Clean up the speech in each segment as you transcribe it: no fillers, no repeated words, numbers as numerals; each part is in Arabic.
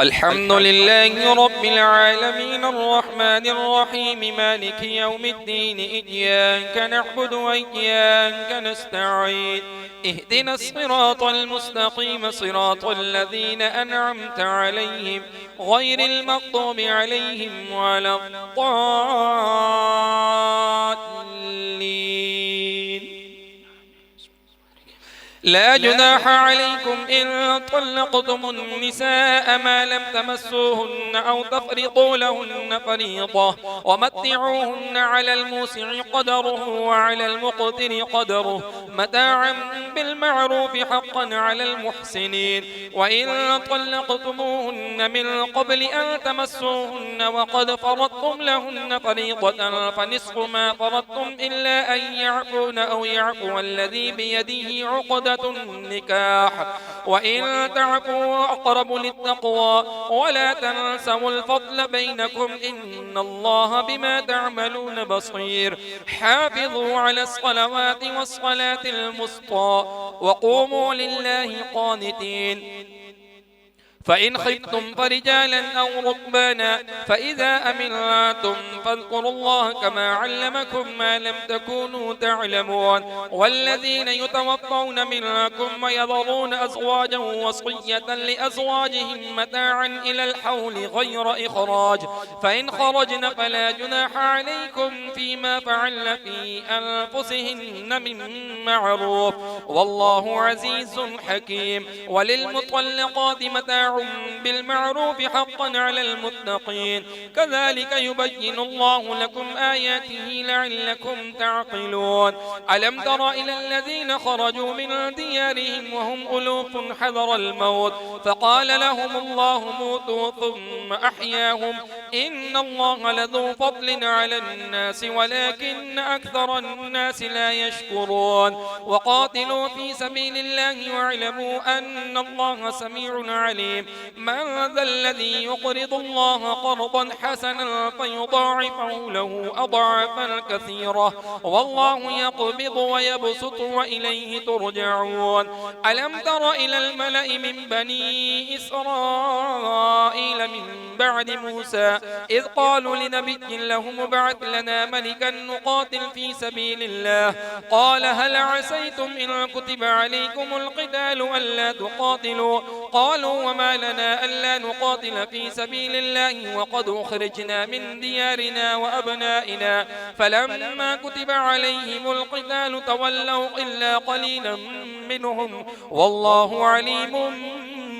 الحمد لله رب العالمين الرحمن الرحيم مالك يوم الدين إياك نعبد وإياك نستعين اهدنا الصراط المستقيم صراط الذين أنعمت عليهم غير المغضوب عليهم ولا الضالين. لا جناح عليكم إن طلقتم النساء ما لم تمسوهن أو تفرضوا لهن فريضة ومتعوهن على الموسع قدره وعلى المقتر قدره متاعا بالمعروف حقا على المحسنين. وإن طلقتموهن من قبل أن تمسوهن وقد فرضتم لهن فريضة فنصف ما فرضتم إلا أن يعفون أو يعفو الذي بيده عقدة النكاح وإن تعفوا أقرب للتقوى ولا تنسوا الفضل بينكم إن الله بما تعملون بصير. حافظوا على الصلوات والصلاة الوسطى وقوموا لله قانتين. فإن خفتم فرجالا أو ركبانا فإذا أمنتم فاذكروا الله كما علمكم ما لم تكونوا تعلمون. والذين يتوفون منكم ويذرون أزواجا وصية لأزواجهم متاعا إلى الحول غير إخراج فإن خرجن فلا جناح عليكم فيما فعلن في أنفسهن من معروف والله عزيز حكيم. وللمطلقات متاع بالمعروف حقا على المتقين كذلك يبين الله لكم آياته لعلكم تعقلون. ألم تر إلى الذين خرجوا من ديارهم وهم ألوف حذر الموت فقال لهم الله موتوا ثم أحياهم إن الله لذو فضل على الناس ولكن أكثر الناس لا يشكرون. وقاتلوا في سبيل الله واعلموا أن الله سميع عليم. من ذا الذي يقرض الله قرضا حسنا فيضاعفه له أضعافا كثيرة والله يقبض ويبسط وإليه ترجعون. ألم تر إلى الملأ من بني إسرائيل من بعد موسى إذ قالوا لنبي لهم ابعث لنا ملكا نقاتل في سبيل الله قال هل عسيتم إن كتب عليكم القتال ألا تقاتلوا قالوا وما لنا ألا نقاتل في سبيل الله وقد أخرجنا من ديارنا وأبنائنا فلما كتب عليهم القتال تولوا إلا قليلا منهم والله عليم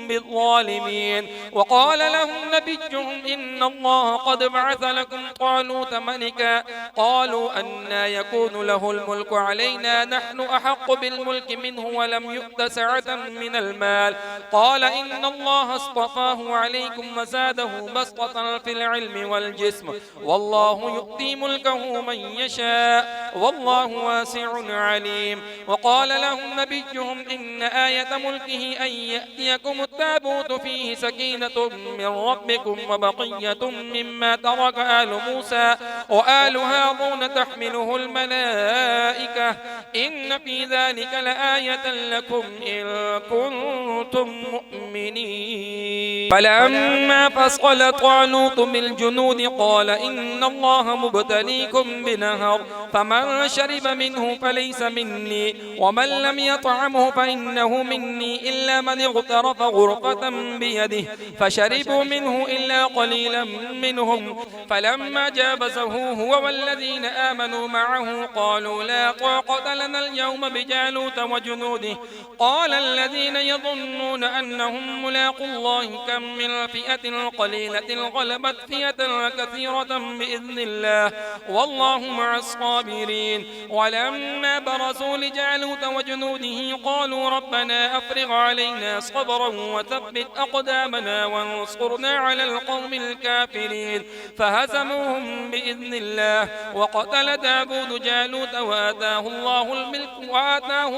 بالظالمين. وقال لهم نبيهم إن الله قد بعث لكم طالوت ملكا قالوا أنى يكون له الملك علينا نحن أحق بالملك منه ولم يؤت سعة من المال قال إن الله اصطفاه عليكم وزاده بسطة في العلم والجسم والله يؤتي ملكه من يشاء والله واسع عليم. وقال لهم نبيهم إن آية ملكه أن يأتيكم التابوت فيه سكينة من ربكم وبقية مما ترك آل موسى وآل هارون تحمله الملائكة إن في ذلك لآية لكم إن كنتم مؤمنين. فلما فصل طالوت بالجنود قال إن الله مبتليكم بنهر فمن شرب منه فليس مني ومن لم يطعمه فإنه مني إلا من اغترف غرفة بيده فشربوا منه إلا قليلا منهم فلما جاوزه هو والذين آمنوا معه قالوا لا طاقة لنا اليوم بجالوت وجنوده قال الذين يظنون أنهم ملاقوا الله كم من فئة قليلة غلبت فئة كثيرة بإذن الله والله مع الصابرين. ولما برزوا لجالوت وجنوده قالوا ربنا أفرغ علينا صبرا وثبت أقدامنا وانصرنا على القوم الكافرين فهزموهم بإذن الله. وقتل داود جالوت وآتاه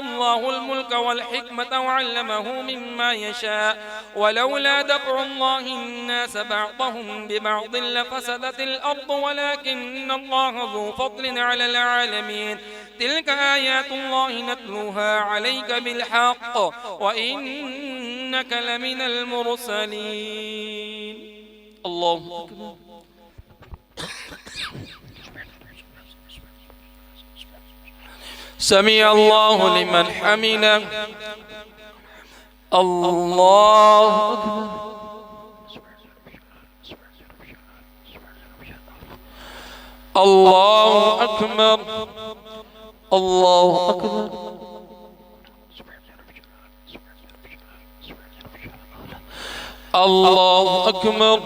الله الملك والحكمة وعلمه مما يشاء ولولا دفع الله الناس بعضهم ببعض لفسدت الأرض ولكن الله ذو فضل على العالمين. تلك آيات الله نتلوها عليك بالحق وإن إنك لمن المرسلين. الله أكبر. سمع الله لمن حمده. الله أكبر. الله أكبر. الله أكبر. الله أكبر.